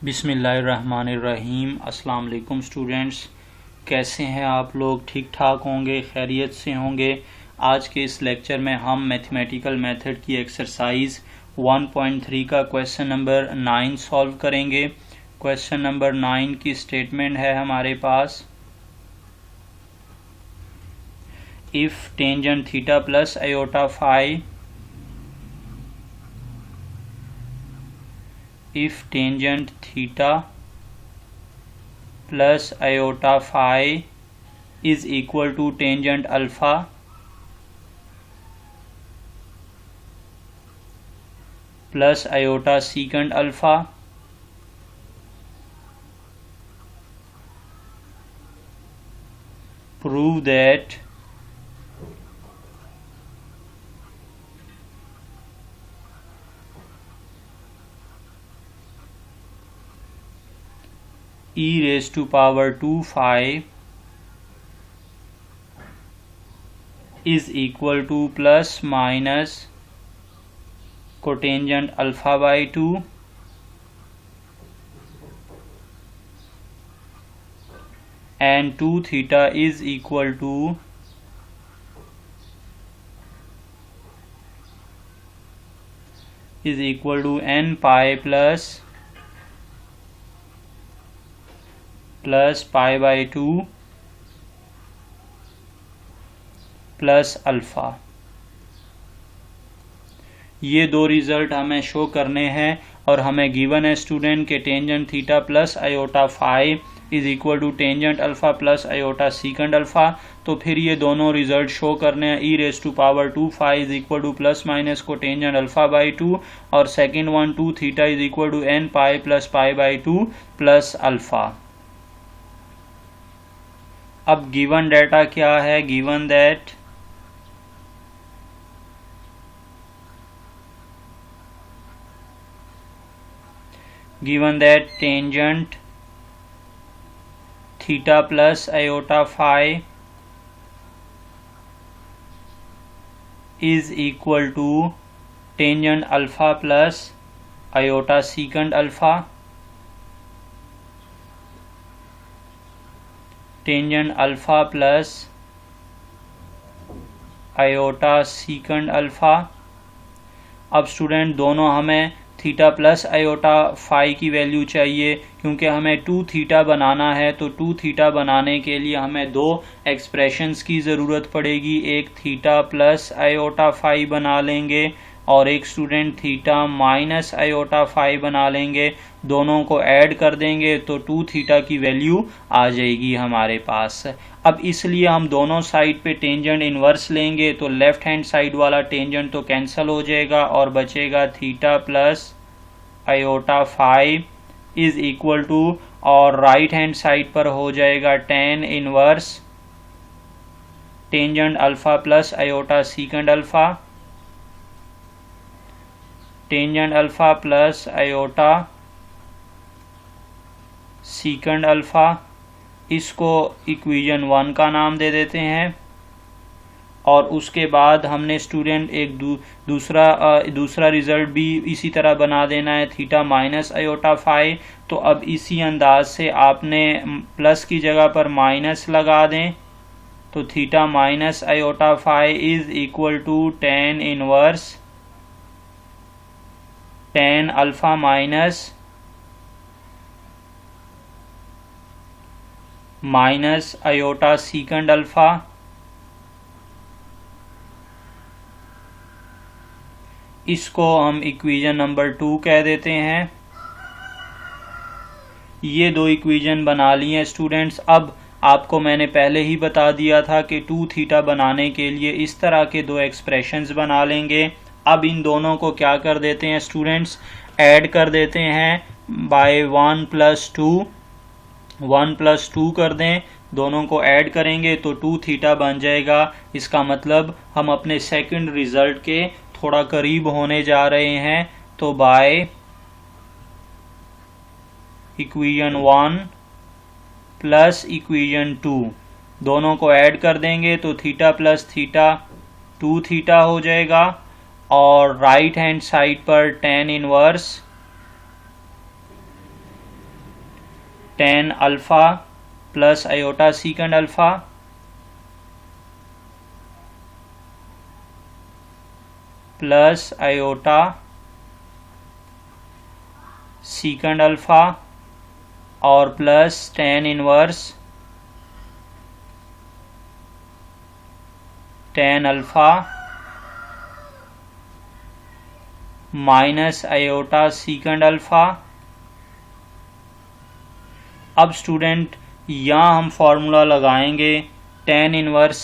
बिस्मिल्लाहिर्रहमानिर्रहीम। अस्सलाम वालेकुम स्टूडेंट्स, कैसे हैं आप लोग? ठीक ठाक होंगे, खैरियत से होंगे। आज के इस लेक्चर में हम मैथमेटिकल मेथड की एक्सरसाइज 1.3 का क्वेश्चन नंबर 9 सॉल्व करेंगे। क्वेश्चन नंबर 9 की स्टेटमेंट है हमारे पास, if tangent theta plus iota phi if tangent theta plus iota phi is equal to tangent alpha plus iota secant alpha, prove that e raised to power 2 phi is equal to plus minus cotangent alpha by 2 and 2 theta is equal to n pi plus pi by 2 plus alpha. ये दो result हमें show करने हैं और हमें given है student के tangent theta plus iota phi is equal to tangent alpha plus iota सीकेंड alpha. तो फिर ये दोनों रिजल्ट शो करने हैं, e raise to power 2 phi is equal to plus minus को टेंजेंट अल्फ़ा बाई 2 और second one 2 theta is equal to n pi plus pi by 2 plus alpha. अब given data क्या है? Given that tangent theta plus iota phi is equal to tangent alpha plus iota secant alpha, tangent alpha plus iota secant alpha। अब student दोनों हमें theta plus iota phi की value चाहिए, क्योंकि हमें 2 थीटा बनाना है। तो 2 थीटा बनाने के लिए हमें दो एक्सप्रेशंस की ज़रूरत पड़ेगी। एक थीटा प्लस आयोटा फाई बना लेंगे और एक student theta minus iota phi बना लेंगे। दोनों को ऐड कर देंगे तो 2 थीटा की वैल्यू आ जाएगी हमारे पास। अब इसलिए हम दोनों साइड पे टेंजेंट इन्वर्स लेंगे, तो लेफ्ट हैंड साइड वाला टेंजेंट तो कैंसिल हो जाएगा और बचेगा theta plus iota phi is equal to, और राइट हैंड साइड पर हो जाएगा tan inverse tangent alpha plus iota सीकेंड alpha, tangent alpha plus iota सीकेंड alpha. इसको इक्वेशन 1 का नाम दे देते हैं। और उसके बाद हमने स्टूडेंट एक दूसरा रिजल्ट भी इसी तरह बना देना है, थीटा माइनस आयोटा फाई। तो अब इसी अंदाज से आपने प्लस की जगह पर माइनस लगा दें, तो theta minus iota phi is equal to tan inverse tan alpha minus iota सीकेंड alpha. इसको हम इक्वेशन नंबर 2 कह देते हैं। ये दो इक्वेशन बना लिए स्टूडेंट्स। अब आपको मैंने पहले ही बता दिया था कि 2 थीटा बनाने के लिए इस तरह के दो एक्सप्रेशंस बना लेंगे। अब इन दोनों को क्या कर देते हैं स्टूडेंट्स? ऐड कर देते हैं बाय 1 प्लस 2 कर दें। दोनों को ऐड करेंगे तो 2 थीटा बन जाएगा। इसका मतलब हम अपने सेकंड रिजल्ट के थोड़ा करीब होने जा रहे हैं। तो बाय इक्वेशन 1 प्लस इक्वेशन 2 दोनों को ऐड कर देंगे तो थीटा प्लस थीटा 2 थीटा हो जाएगा। और राइट हैंड साइड पर tan inverse tan alpha plus iota सीकेंड alpha plus iota सीकेंड alpha और plus tan inverse tan alpha minus iota सीकेंड alpha. अब स्टूडेंट यहाँ हम फॉर्मूला लगाएंगे tan inverse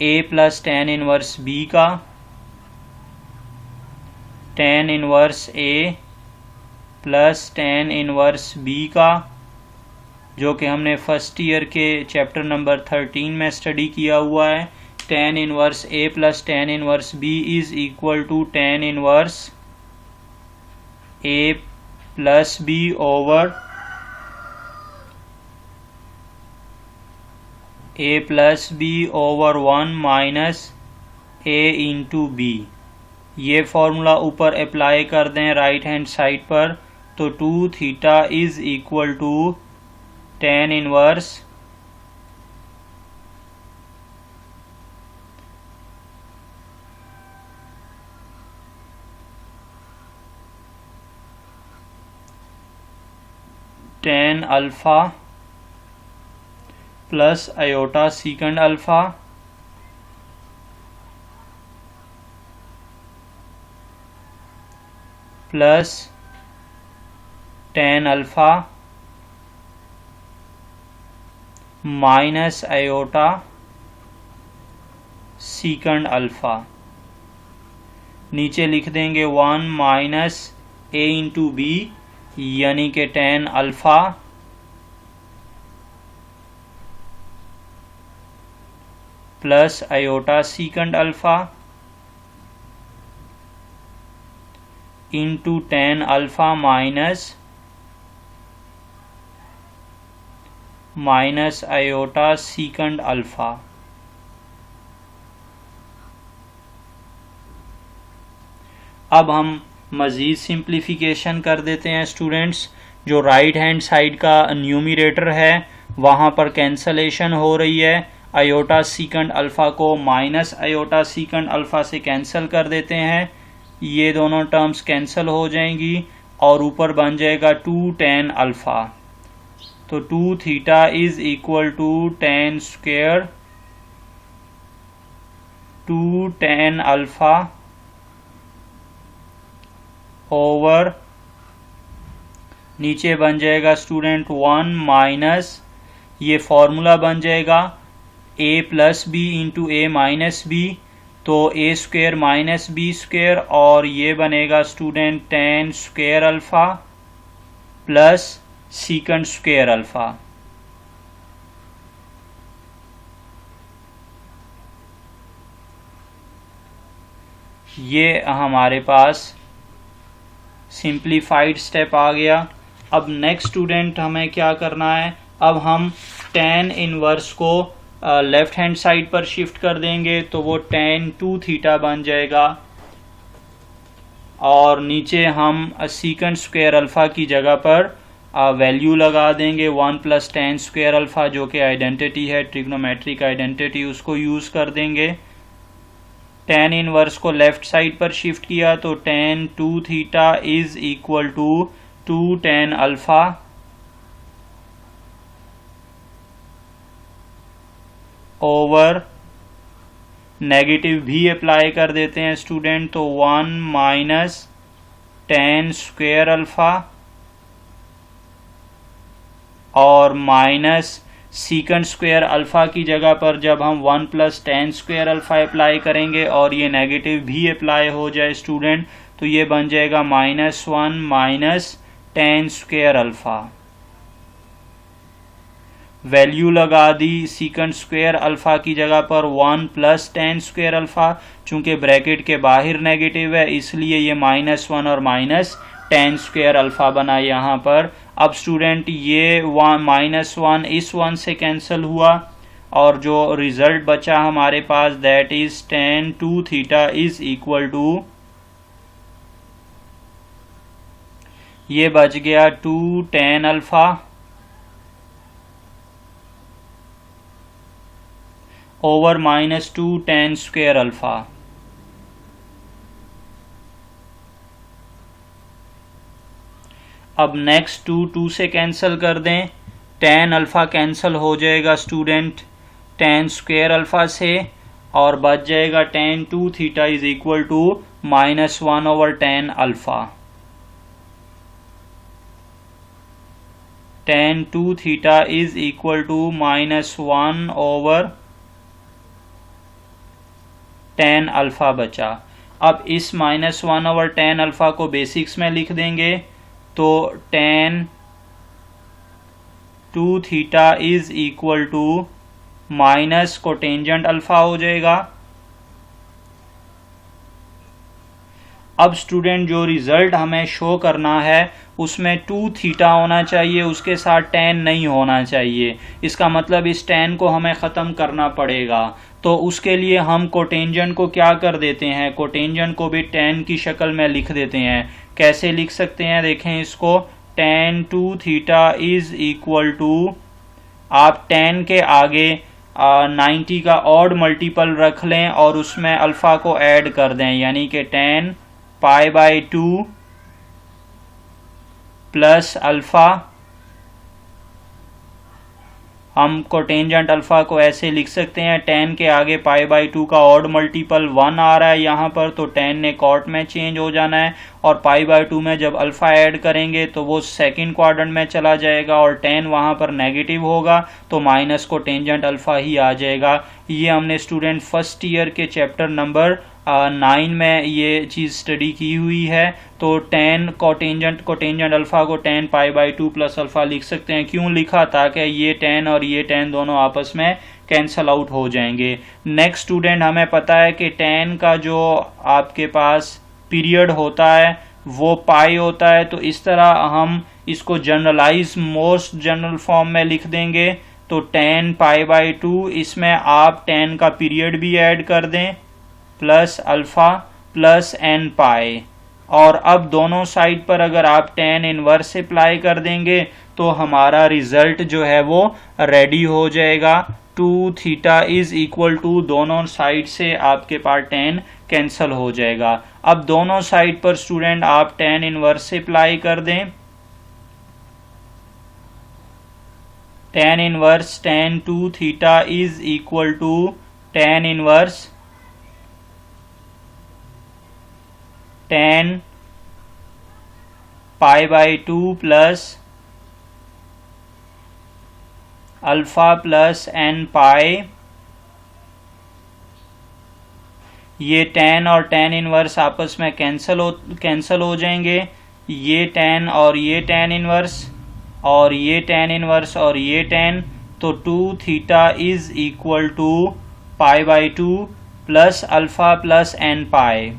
A plus tan inverse B का, tan inverse A plus tan inverse B का, जो कि हमने फर्स्ट ईयर के चैप्टर नंबर 13 में स्टडी किया हुआ है। Tan inverse A plus tan inverse B is equal to tan inverse A plus B over A plus B over 1 minus A into B. ये फॉर्मूला ऊपर अप्लाई कर दें right hand side पर, तो 2 theta is equal to tan inverse tan alpha plus iota सीकेंड alpha plus tan alpha minus iota सीकेंड alpha. नीचे लिख देंगे 1 minus A into B, यानी कि ten alpha plus iota सीकेंड alpha into ten alpha minus iota सीकेंड alpha. अब हम मज़ीद simplification कर देते हैं स्टूडेंट्स। जो राइट हैंड साइड का न्यूमरेटर है वहाँ पर कैंसलेशन हो रही है। आयोटा सीकेंड अल्फ़ा को माइनस आयोटा सीकेंड अल्फ़ा से कैंसिल कर देते हैं, ये दोनों टर्म्स कैंसिल हो जाएंगी और ऊपर बन जाएगा 2 टेन अल्फ़ा। तो 2 theta is equal to tan square 2 tan alpha over, नीचे बन जाएगा स्टूडेंट 1 माइनस, ये फॉर्मूला बन जाएगा a plus B into A minus B, तो A square minus B square, और ये बनेगा student tan square alpha plus secant square alpha. ये हमारे पास सिंप्लीफाइड स्टेप आ गया। अब नेक्स्ट स्टूडेंट हमें क्या करना है, अब हम टेन इनवर्स को लेफ्ट हैंड साइड पर शिफ्ट कर देंगे, तो वो टेन 2 थीटा बन जाएगा और नीचे हम सीकेंड स्क्वायर अल्फ़ा की जगह पर वैल्यू लगा देंगे 1 प्लस टेन स्क्वायर अल्फ़ा, जो कि आइडेंटिटी है ट्रिग्नोमेट्रिक आइडेंटिटी, उसको यूज़ कर देंगे। टेन इनवर्स को लेफ्ट साइड पर शिफ्ट किया तो tan 2 theta is equal to 2 tan alpha over, negative भी अप्लाई कर देते हैं स्टूडेंट, तो 1 माइनस टेन स्क्वायर अल्फ़ा और माइनस सीकेंड स्क्वायर अल्फ़ा की जगह पर जब हम 1 plus tan square alpha apply करेंगे और ये नेगेटिव भी अप्लाई हो जाए स्टूडेंट, तो ये बन जाएगा -1 minus tan square alpha. Value लगा दी सीकेंड स्क्वायर अल्फ़ा की जगह पर 1 प्लस टेन स्क्वायर अल्फ़ा, चूँकि ब्रैकेट के बाहर नेगेटिव है इसलिए ये -1 और माइनस टेन स्क्वायर अल्फ़ा बना यहाँ पर। अब स्टूडेंट ये -1 इस 1 से कैंसिल हुआ और जो रिज़ल्ट बचा हमारे पास that is tan 2 theta is equal to, ये बच गया 2 tan alpha over -2 tan square alpha. अब नेक्स्ट 2 से कैंसिल कर दें, tan अल्फ़ा कैंसिल हो जाएगा स्टूडेंट tan स्क्वायर अल्फ़ा से, और बच जाएगा tan 2 theta is equal to -1 over tan alpha. tan 2 theta is equal to -1 over tan alpha बचा। अब इस -1 ओवर tan अल्फ़ा को बेसिक्स में लिख देंगे, तो tan 2 theta is equal to minus cotangent alpha हो जाएगा। अब स्टूडेंट जो रिजल्ट हमें शो करना है उसमें 2 थीटा होना चाहिए, उसके साथ tan नहीं होना चाहिए। इसका मतलब इस tan को हमें ख़त्म करना पड़ेगा। तो उसके लिए हम कोटेंजेंट को क्या कर देते हैं, कोटेंजेंट को भी tan की शक्ल में लिख देते हैं। कैसे लिख सकते हैं, देखें इसको, tan 2 theta is equal to, आप tan के आगे 90 का ऑड मल्टीपल रख लें और उसमें अल्फ़ा को ऐड कर दें, यानी कि tan π/2 प्लस अल्फ़ा। हम कोटेंजेंट अल्फ़ा को ऐसे लिख सकते हैं, tan के आगे π/2 का ऑड मल्टीपल 1 आ रहा है यहाँ पर, तो tan ने कॉट में चेंज हो जाना है, और π/2 में जब अल्फ़ा ऐड करेंगे तो वो सेकंड क्वाड्रेंट में चला जाएगा और tan वहाँ पर नेगेटिव होगा, तो माइनस कोटेंजेंट अल्फ़ा ही आ जाएगा। ये हमने स्टूडेंट फर्स्ट ईयर के चैप्टर नंबर 9 में ये चीज़ स्टडी की हुई है। तो tan कोटेंजेंट अल्फ़ा को tan π/2 प्लस अल्फ़ा लिख सकते हैं। क्यों लिखा, ताकि ये tan और ये tan दोनों आपस में कैंसल आउट हो जाएंगे। नेक्स्ट स्टूडेंट, हमें पता है कि tan का जो आपके पास पीरियड होता है वो पाई होता है, तो इस तरह हम इसको जनरलाइज मोस्ट जनरल फॉर्म में लिख देंगे। तो tan π/2, इसमें आप tan का पीरियड भी ऐड कर दें प्लस अल्फ़ा प्लस n पाई, और अब दोनों साइड पर अगर आप tan इनवर्स अप्लाई कर देंगे तो हमारा रिजल्ट जो है वो रेडी हो जाएगा। 2 थीटा इज इक्वल टू, दोनों साइड से आपके पास tan कैंसिल हो जाएगा। अब दोनों साइड पर स्टूडेंट आप tan इनवर्स अप्लाई कर दें, tan inverse tan 2 theta is equal to tan inverse tan π/2 plus alpha plus n pi. ये tan और tan इनवर्स आपस में कैंसिल हो जाएंगे, ये tan और ये tan इनवर्स, और ये tan इनवर्स और ये tan, तो 2 theta is equal to π/2 plus alpha plus n pi.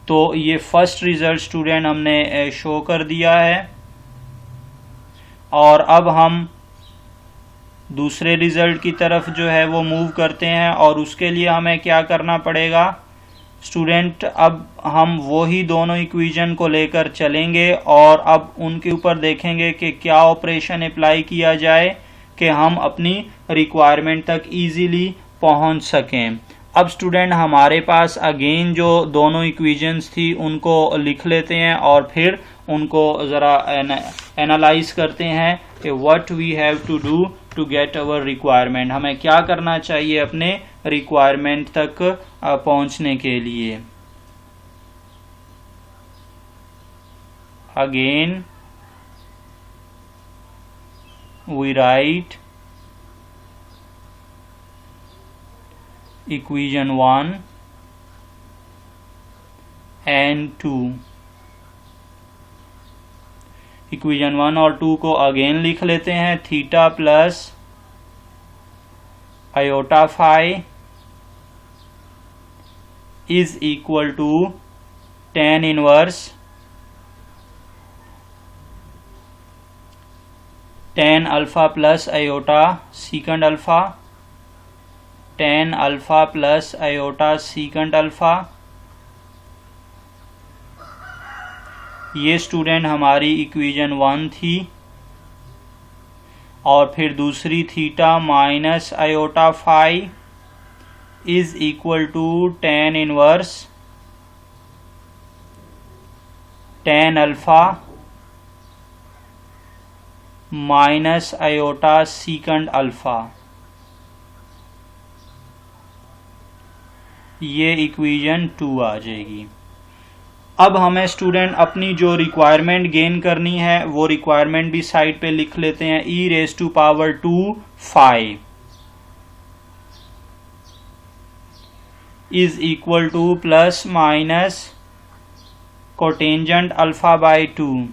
तो ये फर्स्ट रिजल्ट स्टूडेंट हमने शो कर दिया है, और अब हम दूसरे रिजल्ट की तरफ जो है वो मूव करते हैं। और उसके लिए हमें क्या करना पड़ेगा स्टूडेंट, अब हम वही दोनों इक्वेशन को लेकर चलेंगे और अब उनके ऊपर देखेंगे कि क्या ऑपरेशन अप्लाई किया जाए कि हम अपनी रिक्वायरमेंट तक इजीली पहुंच सकें। अब स्टूडेंट हमारे पास अगेन जो दोनों इक्वेशंस थी उनको लिख लेते हैं और फिर उनको ज़रा एनालाइज करते हैं कि what we have to do to get our requirement, हमें क्या करना चाहिए अपने रिक्वायरमेंट तक पहुंचने के लिए। Again we write equation 1 and 2। Equation 1 और 2 को अगेन लिख लेते हैं, theta plus iota phi is equal to tan inverse tan alpha plus iota secant alpha, tan alpha plus iota secant alpha ये स्टूडेंट हमारी इक्वेशन 1 थी। और फिर दूसरी theta minus iota phi is equal to tan inverse tan alpha minus iota secant alpha. ये equation 2 आ जाएगी। अब हमें स्टूडेंट अपनी जो रिक्वायरमेंट गेन करनी है वो रिक्वायरमेंट भी साइड पे लिख लेते हैं। e⁻² phi is equal to plus minus cotangent alpha by 2।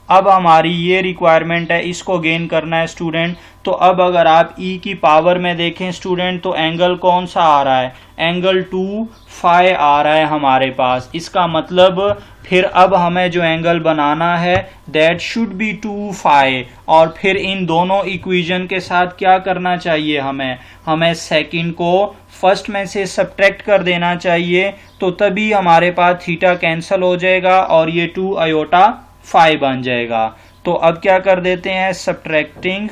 अब हमारी ये रिक्वायरमेंट है, इसको गेन करना है स्टूडेंट। तो अब अगर आप e की पावर में देखें स्टूडेंट तो एंगल कौन सा आ रहा है, एंगल 2 फाई आ रहा है हमारे पास। इसका मतलब फिर अब हमें जो एंगल बनाना है दैट शुड बी 2 फाई। और फिर इन दोनों इक्वेशन के साथ क्या करना चाहिए, हमें सेकंड को फर्स्ट में से सब्ट्रैक्ट कर देना चाहिए। तो तभी हमारे पास थीटा कैंसिल हो जाएगा और ये 2 आयोटा फाई बन जाएगा। तो अब क्या कर देते हैं, सब्ट्रैक्टिंग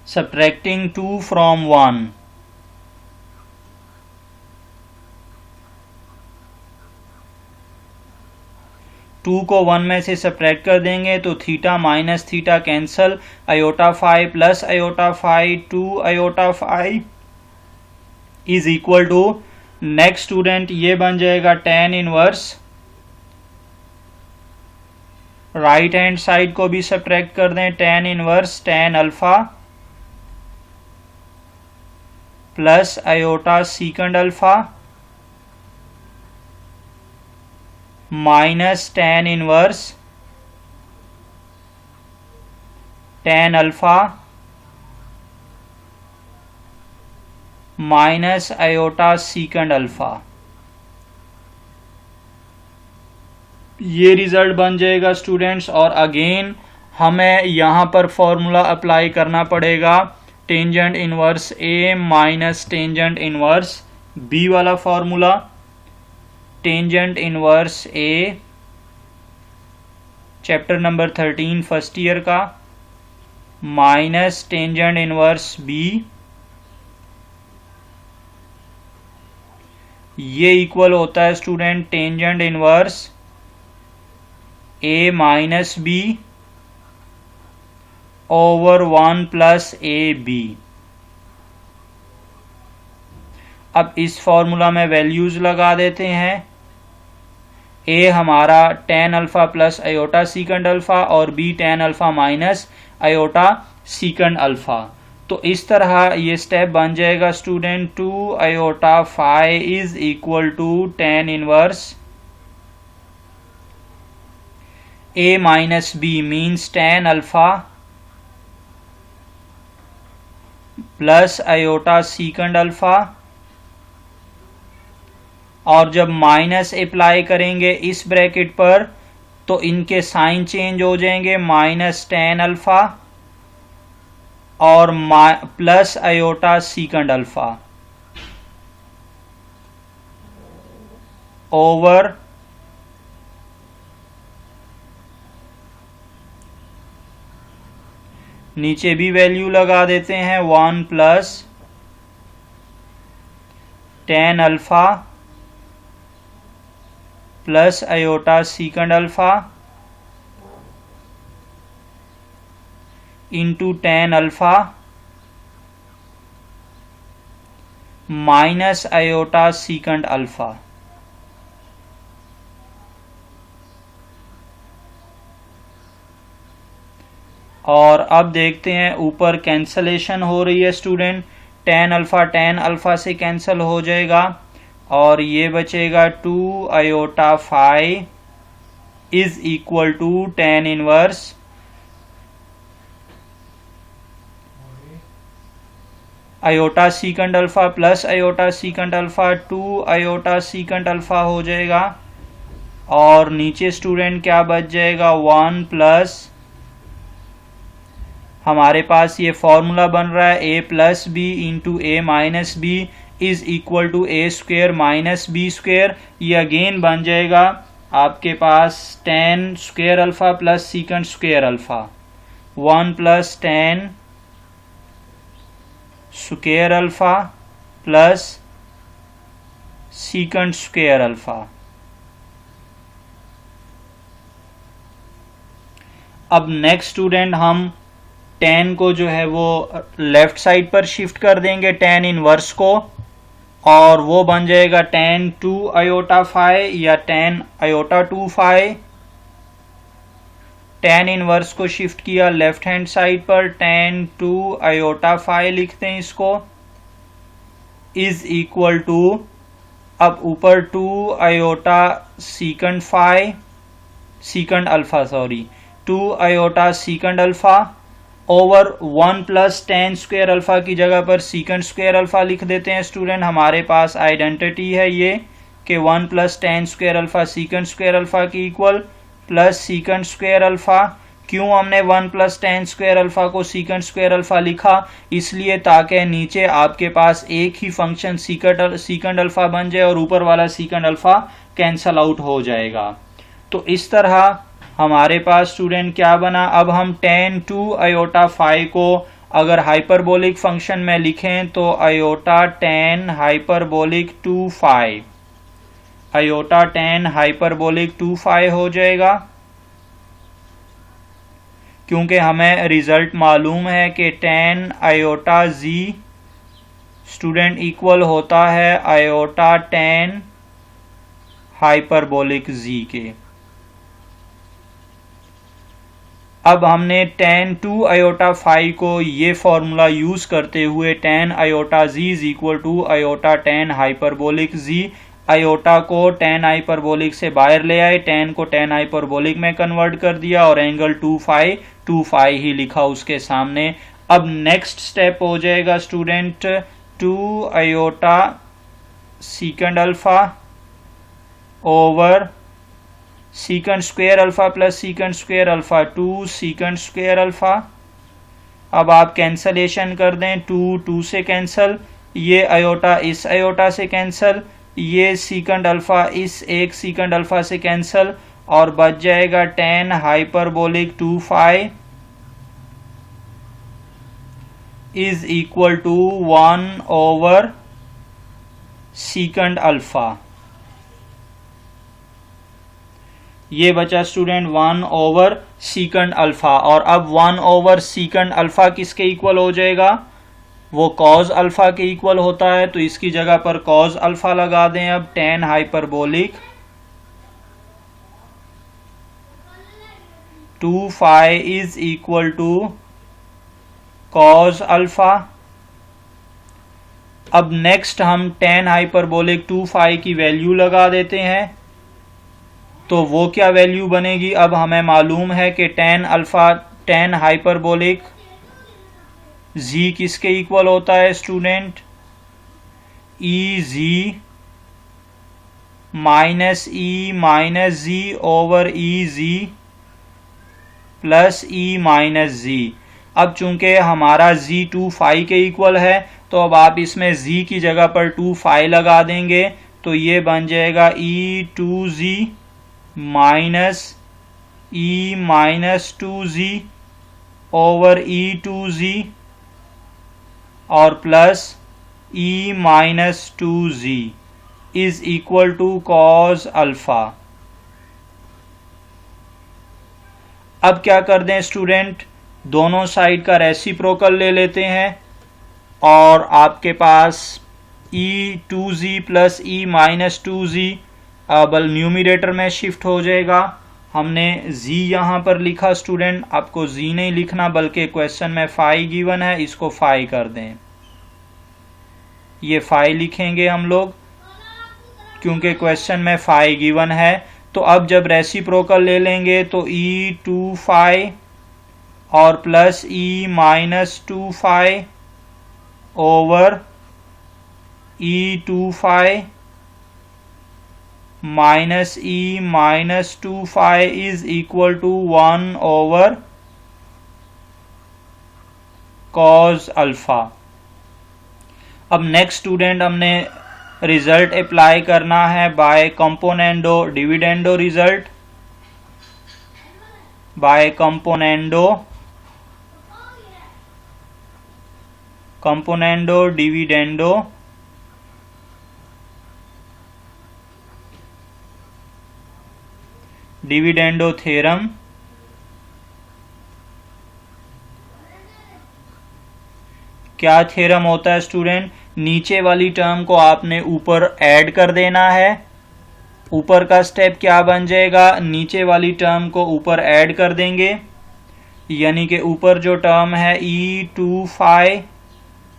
subtracting 2 from 1। टू को 1 में से सब्ट्रैक्ट कर देंगे तो theta minus theta cancel, iota phi plus iota phi 2 iota phi is equal to, next student ये बन जाएगा tan inverse, right hand side को भी सब्ट्रैक्ट कर दें, tan inverse tan alpha plus iota secant alpha minus tan inverse tan alpha minus iota secant alpha. ये result बन जाएगा स्टूडेंट्स। और अगेन हमें यहां पर फॉर्मूला अप्लाई करना पड़ेगा, tangent inverse A minus tangent inverse B वाला formula. Tangent inverse A chapter number 13 first year का माइनस टेंजेंट इनवर्स बी, ये इक्वल होता है student tangent inverse A minus B over 1 plus A B. अब इस formula में values लगा देते हैं। ए हमारा tan alpha plus iota secant alpha और B tan alpha minus iota secant alpha. तो इस तरह ये स्टेप बन जाएगा student 2 iota phi is equal to tan inverse A minus B means tan alpha plus iota secant alpha. और जब minus apply करेंगे इस ब्रैकेट पर तो इनके साइन चेंज हो जाएंगे, माइनस tan अल्फा और plus iota secant alpha over नीचे भी वैल्यू लगा देते हैं 1 plus tan alpha plus iota secant alpha into tan alpha minus iota secant alpha. और अब देखते हैं ऊपर कैंसलेशन हो रही है स्टूडेंट, tan अल्फा से कैंसिल हो जाएगा और ये बचेगा 2 iota phi is equal to tan inverse iota secant alpha plus iota secant alpha 2 iota secant alpha हो जाएगा। और नीचे स्टूडेंट क्या बच जाएगा 1 प्लस हमारे पास ये फॉर्मूला बन रहा है a plus B into A minus B is equal to A square minus B square. ये अगेन बन जाएगा आपके पास tan square alpha plus second square alpha 1 plus tan square alpha plus second square alpha. अब next student हम tan को जो है वो लेफ्ट साइड पर शिफ्ट कर देंगे tan इनवर्स को, और वो बन जाएगा tan 2 आयोटा फाई या tan iota 2 phi. tan inverse को शिफ्ट किया लेफ्ट हैंड साइड पर, tan 2 आयोटा फाई लिखते हैं इसको, इज इक्वल टू, अब ऊपर 2 iota second phi, second alpha sorry 2 iota सीकेंड alpha over 1 plus tan square alpha की जगह पर सीकेंड स्क्वेयर अल्फा लिख देते हैं स्टूडेंट। हमारे पास आइडेंटिटी है ये कि 1 plus tan square alpha second square alpha की equal plus second square alpha. क्यों हमने 1 प्लस tan स्क्वेयर अल्फा को सीकेंड स्क्वेयर अल्फा लिखा? इसलिए ताकि नीचे आपके पास एक ही फंक्शन सीकेंड अल्फा बन जाए और ऊपर वाला सीकेंड अल्फा कैंसल आउट हो जाएगा। तो इस तरह हमारे पास स्टूडेंट क्या बना, अब हम tan 2 आयोटा फाई को अगर हाइपरबोलिक फंक्शन में लिखें तो iota tan hyperbolic 2 phi, iota tan hyperbolic 2 phi हो जाएगा, क्योंकि हमें रिजल्ट मालूम है कि tan iota z student equal होता है आयोटा tan हाइपरबोलिक z के। अब हमने tan 2 आयोटा फाई को ये फॉर्मूला यूज करते हुए tan iota z is equal to iota tan hyperbolic z, iota को tan हाइपरबोलिक से बाहर ले आए, tan को tan हाइपरबोलिक में कन्वर्ट कर दिया और एंगल 2 फाई ही लिखा उसके सामने। अब नेक्स्ट स्टेप हो जाएगा student 2 iota सीकेंड alpha over सीकेंड square alpha plus second square alpha 2 सीकेंड square alpha. अब आप कैंसलेशन कर दें, 2 से कैंसल, ये आयोटा इस आयोटा से कैंसल, ये सीकेंड अल्फा इस एक सीकेंड अल्फा से कैंसल, और बच जाएगा tan hyperbolic 2 phi is equal to 1 over second alpha. ये बचा स्टूडेंट 1 ओवर सीकेंड अल्फा, और अब 1 ओवर सीकेंड अल्फा किसके इक्वल हो जाएगा? वो कॉज अल्फा के इक्वल होता है, तो इसकी जगह पर कॉज अल्फा लगा दें। अब tan hyperbolic 2 phi is equal to cos alpha. अब नेक्स्ट हम tan हाइपरबोलिक 2 फाई की वैल्यू लगा देते हैं, तो वो क्या वैल्यू बनेगी? अब हमें मालूम है कि tan हाइपरबोलिक z किसके इक्वल होता है student? e minus z over e plus e minus z। अब चूंकि हमारा z 2 फाई के इक्वल है, तो अब आप इसमें z की जगह पर 2 फाई लगा देंगे, तो ये बन जाएगा e2z minus e minus 2z over e2z और plus e minus 2z is equal to cos alpha. अब क्या कर दें स्टूडेंट, दोनों साइड का रेसिप्रोकल ले लेते हैं, और आपके पास e2z plus e minus 2z अब न्यूमिरेटर में शिफ्ट हो जाएगा। हमने z यहाँ पर लिखा स्टूडेंट, आपको z नहीं लिखना बल्कि क्वेश्चन में फाई गिवन है, इसको फाई कर दें, ये फाई लिखेंगे हम लोग क्योंकि क्वेश्चन में फाई गिवन है। तो अब जब रेसिप्रोकल ले लेंगे तो e2 फाई और plus e minus 2 phi over e2 phi minus e minus 2 phi is equal to 1 over cos alpha. अब नेक्स्ट स्टूडेंट हमने रिजल्ट अप्लाई करना है by componendo dividendo result, by componendo dividendo theorem. क्या theorem होता है student? नीचे वाली term को आपने ऊपर ऐड कर देना है। ऊपर का स्टेप क्या बन जाएगा? नीचे वाली टर्म को ऊपर ऐड कर देंगे, यानी कि ऊपर जो टर्म है e2φ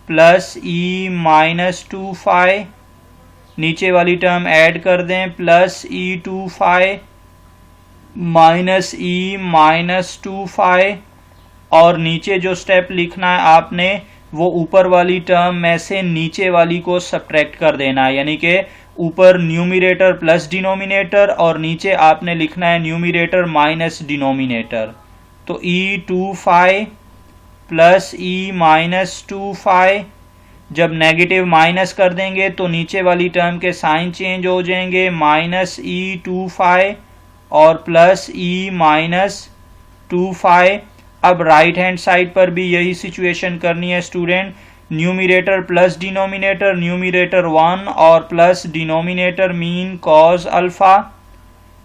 प्लस e-2φ, नीचे वाली टर्म ऐड कर दें प्लस e2φ माइनस e-2φ, और नीचे जो स्टेप लिखना है आपने वो ऊपर वाली टर्म में से नीचे वाली को सब्ट्रैक्ट कर देना है, यानी कि ऊपर न्यूमिनेटर प्लस डिनोमिनेटर और नीचे आपने लिखना है न्यूमिनेटर माइनस डिनोमिनेटर। तो e2φ प्लस e-2φ, जब नेगेटिव माइनस कर देंगे तो नीचे वाली टर्म के साइन चेंज हो जाएंगे, माइनस e2φ और प्लस e-2φ। अब राइट हैंड साइड पर भी यही सिचुएशन करनी है student, numerator plus denominator, numerator 1 और plus denominator mean cause alpha,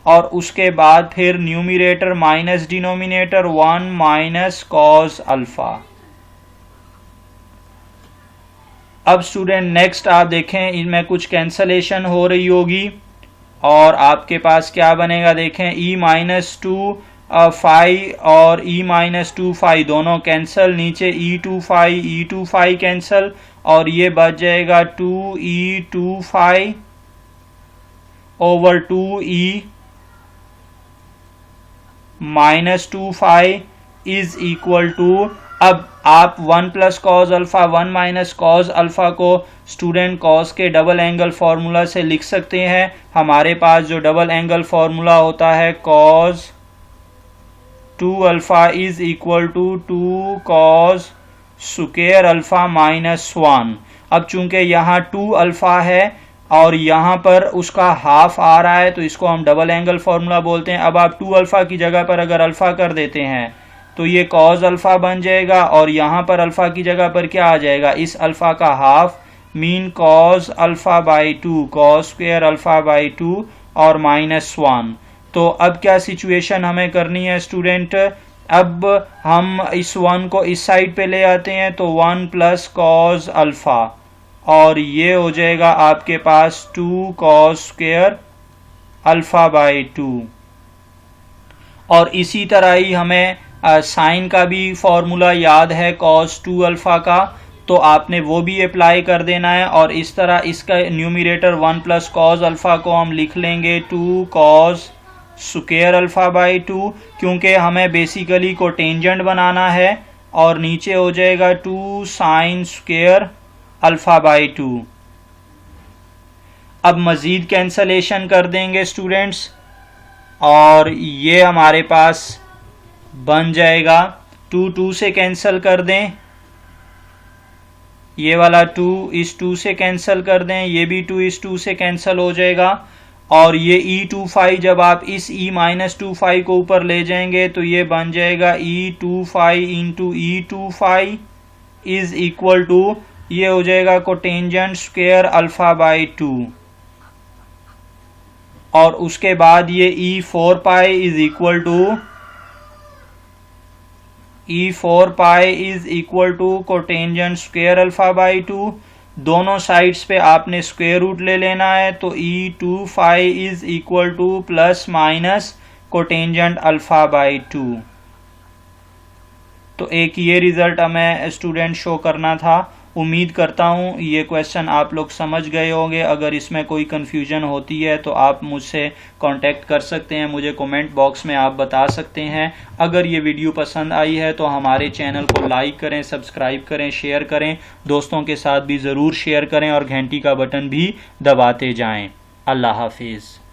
और उसके बाद फिर numerator minus denominator 1 minus cos alpha. अब स्टूडेंट नेक्स्ट आप देखें, इनमें कुछ कैंसलेशन हो रही होगी और आपके पास क्या बनेगा देखें, e-2φ और e-2φ दोनों कैंसल, नीचे e2φ कैंसल और ये बच जाएगा 2e2φ over 2e-2φ is equal to, अब आप 1 plus cos alpha 1 minus cos alpha को स्टूडेंट कॉज के डबल एंगल फार्मूला से लिख सकते हैं। हमारे पास जो डबल एंगल फार्मूला होता है cos 2 alpha is equal to 2 cos square alpha minus 1। अब चूंकि यहाँ 2 अल्फा है और यहाँ पर उसका हाफ आ रहा है तो इसको हम डबल एंगल फार्मूला बोलते हैं। अब आप 2 अल्फा की जगह पर अगर अल्फा कर देते हैं तो ये कॉज अल्फा बन जाएगा और यहाँ पर अल्फा की जगह पर क्या आ जाएगा, इस अल्फा का half mean cause alpha by 2, cos square alpha by 2 और माइनस 1। तो अब क्या सिचुएशन हमें करनी है स्टूडेंट, अब हम इस 1 को इस साइड पे ले आते हैं तो 1 प्लस कॉज अल्फा और ये हो जाएगा आपके पास 2 कॉज स्क्वायर अल्फा बाई 2। और इसी तरह ही हमें साइन का भी फॉर्मूला याद है cos 2 अल्फा का, तो आपने वो भी अप्लाई कर देना है और इस तरह इसका न्यूमिनेटर 1 प्लस कॉज अल्फा को हम लिख लेंगे 2 कॉज स्क्वायर अल्फा बाई 2, क्योंकि हमें बेसिकली कोटेंजेंट बनाना है, और नीचे हो जाएगा 2 साइन स्क्वायर अल्फा बाई 2। अब मजीद कैंसलेशन कर देंगे स्टूडेंट्स और ये हमारे पास बन जाएगा 2 से कैंसिल कर दें, ये वाला 2 इस 2 से कैंसिल कर दें, ये भी 2 इस 2 से कैंसिल हो जाएगा, और ये e2φ जब आप इस e-2φ को ऊपर ले जाएंगे तो ये बन जाएगा e2φ into e2φ is equal to, ये हो जाएगा कोटेंजेंट स्क्वायर अल्फा बाई 2, और उसके बाद ये e4π is equal to e4π is equal to cotangent square alpha by 2। दोनों साइड्स पे आपने स्क्वायर रूट ले लेना है, तो e2φ is equal to plus minus cotangent alpha by 2। तो एक ये रिजल्ट हमें स्टूडेंट शो करना था। उम्मीद करता हूँ ये क्वेश्चन आप लोग समझ गए होंगे। अगर इसमें कोई कन्फ्यूजन होती है तो आप मुझसे कांटेक्ट कर सकते हैं, मुझे कमेंट बॉक्स में आप बता सकते हैं। अगर ये वीडियो पसंद आई है तो हमारे चैनल को लाइक करें, सब्सक्राइब करें, शेयर करें, दोस्तों के साथ भी ज़रूर शेयर करें और घंटी का बटन भी दबाते जाएं। अल्लाह हाफिज़।